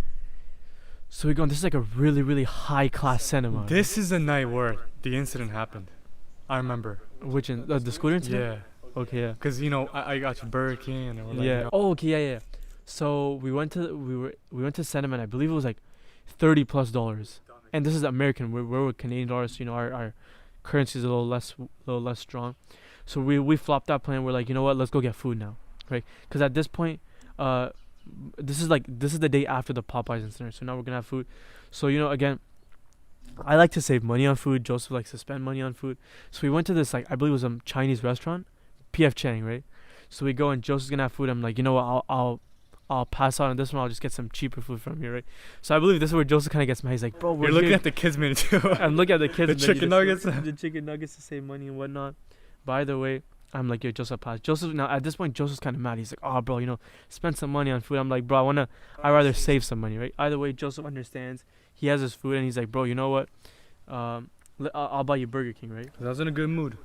So we go, this is like a really, really high class cinema. This is the night where the incident happened. I remember. Which the scooter incident? Yeah. Okay, yeah. Cause you know I got you Burger King and we're like, yeah. Oh, okay, yeah. So we went to cinema and I believe it was like $30+. And this is American. We're with Canadian dollars. You know, our currency is a little less strong. So we flopped that plan. We're like, you know what? Let's go get food now, right? Because at this point, this is the day after the Popeyes incident. So now we're gonna have food. So you know, again, I like to save money on food. Joseph likes to spend money on food. So we went to this, like, I believe it was a Chinese restaurant, P.F. Chang, right? So we go and Joseph's gonna have food. I'm like, you know what? I'll pass out on this one. I'll just get some cheaper food from here, right? So I believe this is where Joseph kind of gets mad. He's like, bro, we're You're looking at the kids menu too. I'm looking at the kids. The chicken nuggets. The chicken nuggets to save money and whatnot. By the way, I'm like, yo, Joseph, pass. Joseph, now at this point, Joseph's kind of mad. He's like, oh, bro, you know, spend some money on food. I'm like, bro, I'd rather save some money, right? Either way, Joseph understands. He has his food and he's like, bro, you know what? I'll buy you Burger King, right? I was in a good mood.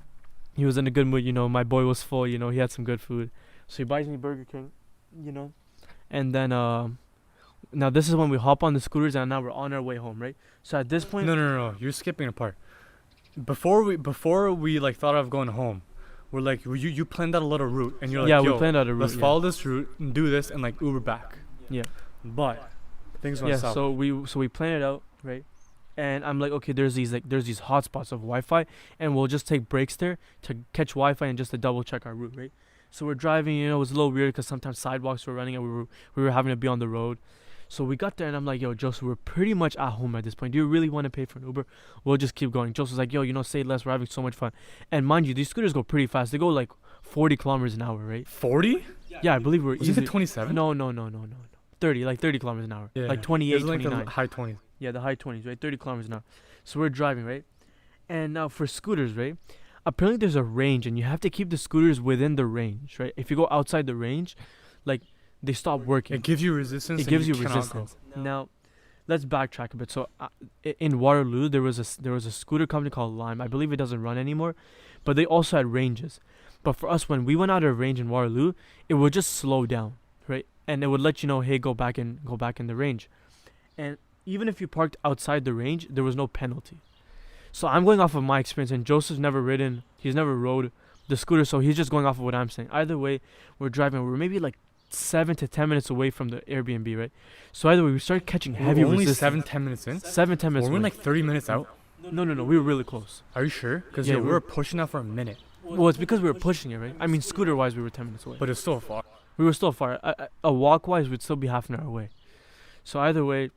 He was in a good mood, you know. My boy was full, you know. He had some good food, so he buys me Burger King, you know. And then now this is when we hop on the scooters and now we're on our way home, right? So at this point, no, you're skipping a part. Before we like thought of going home, we're like, you planned out a little route and you're like, yeah, yo, we planned out a route. Let's follow this route and do this and like Uber back. Yeah. But things went south. So we planned it out, right? And I'm like, okay, there's these hot spots of Wi-Fi, and we'll just take breaks there to catch Wi-Fi and just to double check our route, right? So we're driving, you know, it was a little weird because sometimes sidewalks were running and we were having to be on the road. So we got there and I'm like, yo, Joseph, we're pretty much at home at this point. Do you really want to pay for an Uber? We'll just keep going. Joseph's like, yo, you know, say less. We're having so much fun. And mind you, these scooters go pretty fast. They go like 40 kilometers an hour, right? 40? Yeah, I believe we're easy. Was it 27? No. 30 kilometers an hour. Yeah. Like 28, like 29. The high 20s. Yeah, the high 20s, right? 30 kilometers an hour. So we're driving, right? And now for scooters, right? Apparently there's a range and you have to keep the scooters within the range, right? If you go outside the range, like they stop working. It gives you resistance. It and gives you cannot go. resistance. Now, let's backtrack a bit. So, in Waterloo, there was a scooter company called Lime. I believe it doesn't run anymore, but they also had ranges. But for us, when we went out of range in Waterloo, it would just slow down, right? And it would let you know, hey, go back in the range. And even if you parked outside the range, there was no penalty. So I'm going off of my experience, and Joseph's never ridden. He's never rode the scooter, so he's just going off of what I'm saying. Either way, we're driving. We're maybe like 7 to 10 minutes away from the Airbnb, right? So either way, we started catching heavy Only resistance. 7-10 minutes in. 7-10 minutes. We're away. like 30 minutes out. No. We were really close. Are you sure? Because Yeah, we were pushing that for a minute, Well, it's because we were pushing it, right? I mean, scooter-wise, we were 10 minutes away. but it's still far. We were still far. A walk-wise, we'd still be half an hour away. So either way,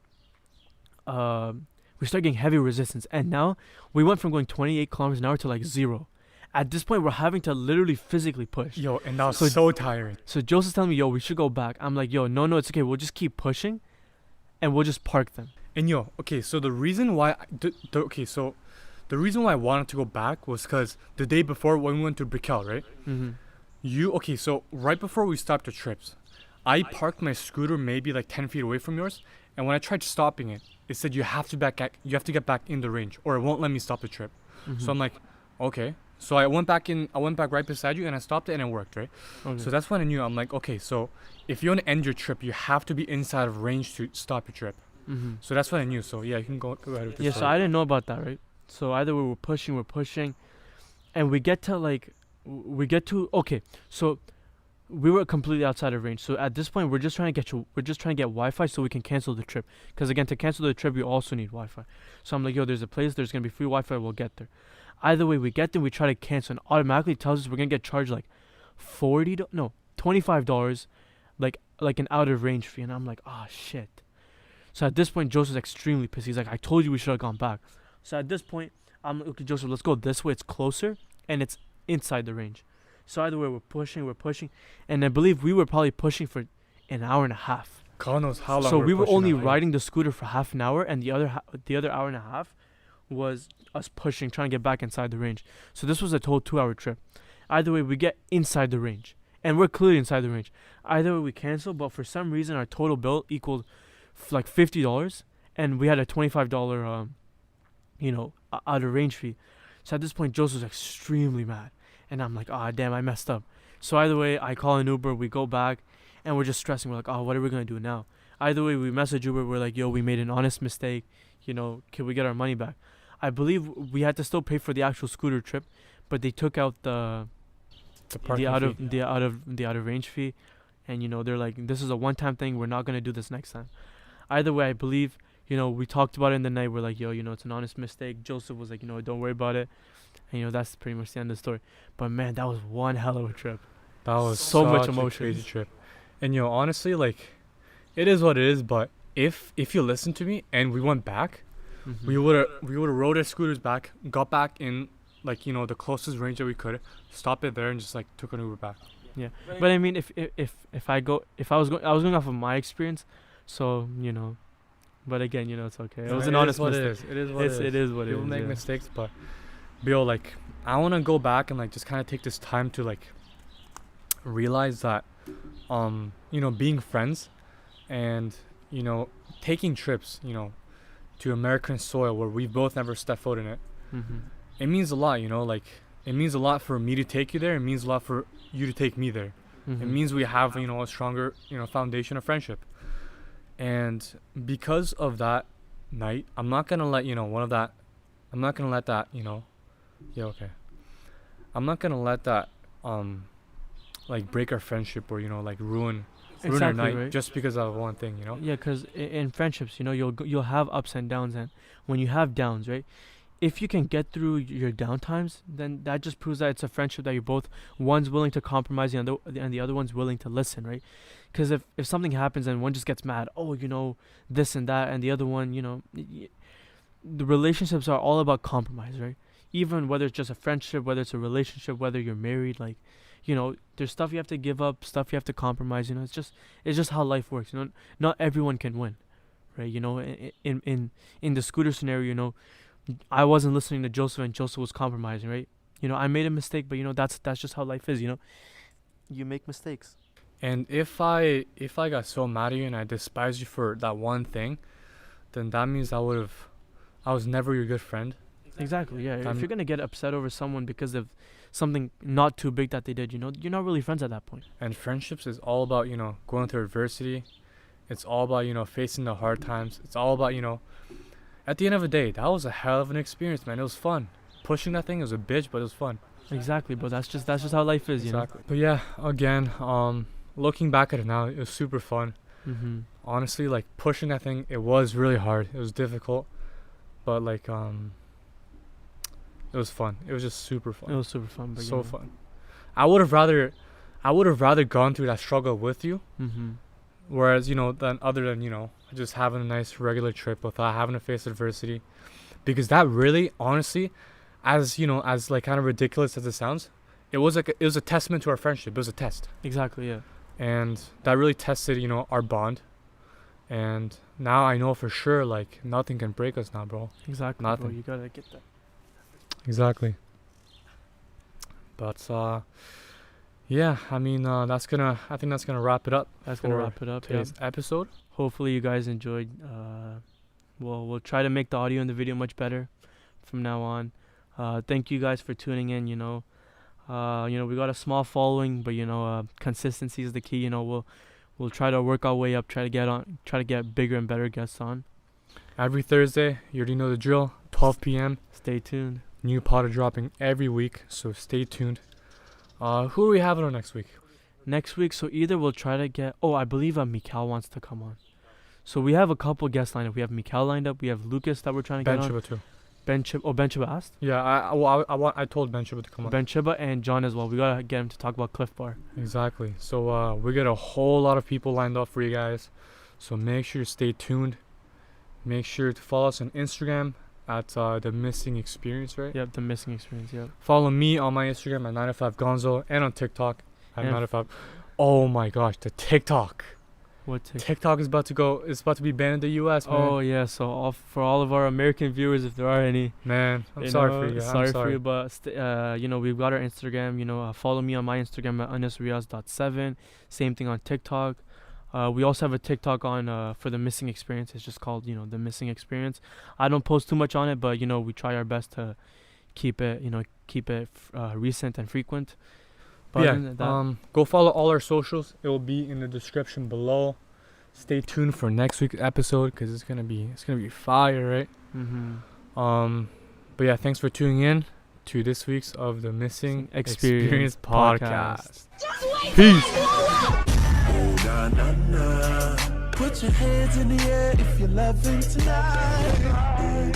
we started getting heavy resistance. And now, we went from going 28 kilometers an hour to like 0. At this point, we're having to literally physically push. Yo, and that was So- so tiring. So Joseph's telling me, yo, we should go back. I'm like, yo, no, it's okay. We'll just keep pushing, and we'll just park them. And yo, okay, so the reason why, the reason why I wanted to go back was because the day before when we went to Brickell, right? Mm-hmm. So right before we stopped the trips, I parked my scooter maybe like 10 feet away from yours, and when I tried stopping it, it said you have to get back in the range, or it won't let me stop the trip. So I'm like, okay. So I went back right beside you, and I stopped it, and it worked, right? Okay. So that's when I knew. I'm like, okay, so if you want to end your trip, you have to be inside of range to stop your trip. Mm-hmm. So that's what I knew. So yeah, you can go ahead with this. Yeah, so I didn't know about that, right? So either way, we're pushing, and we get to okay. So we were completely outside of range. So at this point, we're just trying to get Wi-Fi so we can cancel the trip. Because again, to cancel the trip, you also need Wi-Fi. So I'm like, yo, there's a place. There's gonna be free Wi-Fi. We'll get there. Either way, we get there. We try to cancel, and automatically tells us we're gonna get charged like $25, like an out of range fee. And I'm like, oh shit. So at this point, Joseph's extremely pissed. He's like, I told you we should have gone back. So at this point, I'm like, okay, Joseph, let's go this way. It's closer, and it's inside the range. So either way, we're pushing. And I believe we were probably pushing for an hour and a half. God knows how long. So we were pushing only that, yeah. riding the scooter for half an hour, and the other hour and a half was us pushing, trying to get back inside the range. So this was a total 2-hour trip. Either way, we get inside the range, and we're clearly inside the range. Either way, we cancel, but for some reason, our total bill equaled like $50, and we had a $25, out of range fee. So at this point, Joseph was extremely mad, and I'm like, ah, damn, I messed up. So either way, I call an Uber, we go back, and we're just stressing. We're like, oh, what are we gonna do now? Either way, we message Uber. We're like, yo, we made an honest mistake. Can we get our money back? I believe we had to still pay for the actual scooter trip, but they took out the out of range fee, and they're like, this is a one-time thing. We're not gonna do this next time. Either way, I believe we talked about it in the night. We're like, yo, it's an honest mistake. Joseph was like, don't worry about it, and that's pretty much the end of the story. But man, that was one hell of a trip. That was so much such a emotion. crazy trip. And honestly, like, it is what it is. But if you listen to me and we went back, Mm-hmm. we would have rode our scooters back, got back in the closest range that we could, stopped it there, and just like took an Uber back. Yeah, but I mean, I was going off of my experience, so but again, it's okay. It was an honest mistake. It is what it is. It is what it is. People make mistakes, but like, I want to go back and like just kind of take this time to like realize that being friends and taking trips to American soil where we've both never stepped foot in it. Mm-hmm. It means a lot, like it means a lot for me to take you there. It means a lot for you to take me there. Mm-hmm. It means we have a stronger foundation of friendship. And because of that night, I'm not gonna let I'm not gonna let that I'm not gonna let that like break our friendship or like ruin our night, right? just because of one thing. Yeah, because in friendships, you'll have ups and downs, and when you have downs, right, if you can get through your downtimes, then that just proves that it's a friendship that you're both, one's willing to compromise and the other one's willing to listen, right? Because if something happens and one just gets mad, this and that, and the other one, the relationships are all about compromise, right? Even whether it's just a friendship, whether it's a relationship, whether you're married, like, there's stuff you have to give up, stuff you have to compromise. It's just how life works. Not everyone can win, right? In the scooter scenario, I wasn't listening to Joseph, and Joseph was compromising, right? I made a mistake, but that's just how life is. You make mistakes. And if I got so mad at you and I despised you for that one thing, then that means I was never your good friend. Exactly, yeah. If you're gonna get upset over someone because of something not too big that they did, you're not really friends at that point. And friendships is all about, going through adversity. It's all about, facing the hard times. It's all about, at the end of the day, that was a hell of an experience, man. It was fun. Pushing that thing was a bitch, but it was fun. Exactly, bro. That's just how life is, Exactly. But yeah, again, looking back at it now, it was super fun. Mm-hmm. Honestly, like pushing that thing, it was really hard. It was difficult, but like it was fun. It was just super fun. It was super fun, but So fun. I would have rather gone through that struggle with you. Mm-hmm. Whereas, than other than, just having a nice regular trip without having to face adversity. Because that really, honestly, as like kind of ridiculous as it sounds, it was a testament to our friendship. It was a test. Exactly, yeah. And that really tested, our bond. And now I know for sure, like, nothing can break us now, bro. Exactly, Nothing. bro. You gotta get that. Exactly. But, yeah, I mean, I think that's gonna wrap it up. That's gonna wrap it up. Today's episode. Hopefully you guys enjoyed. We'll try to make the audio and the video much better from now on. Thank you guys for tuning in. We got a small following, but consistency is the key. We'll try to work our way up. Try to get bigger and better guests on. Every Thursday, you already know the drill. 12 p.m. Stay tuned. New pod are dropping every week, so stay tuned. Who are we having on next week? Next week, so either we'll try to get. Oh, I believe Mikal wants to come on. So we have a couple guests lined up. We have Mikal lined up. We have Lucas that we're trying to get on. Ben Chiba too. Ben Chiba asked. Yeah, I told Ben Chiba to come on. Ben Chiba and John as well. We gotta get him to talk about Cliff Bar. Exactly. So we got a whole lot of people lined up for you guys. So make sure to stay tuned. Make sure to follow us on Instagram at The Missing Experience, right? Yep, The Missing Experience, yep. Follow me on my Instagram at 905gonzo and on TikTok at 905. Oh my gosh, the TikTok. What TikTok? TikTok is about to be banned in the US, man. Oh yeah, so for all of our American viewers, if there are any, man, I'm sorry for you. Sorry for you, but we've got our Instagram. Follow me on my Instagram at anisriaz.7. Same thing on TikTok. We also have a TikTok on for The Missing Experience. It's just called The Missing Experience. I don't post too much on it, but we try our best to keep it recent and frequent. But yeah, go follow all our socials. It will be in the description below. Stay tuned for next week's episode because it's gonna be fire, right? Mm-hmm. But yeah, thanks for tuning in to this week's of the Missing Experience podcast. Peace. Put your hands in the air if you're loving tonight.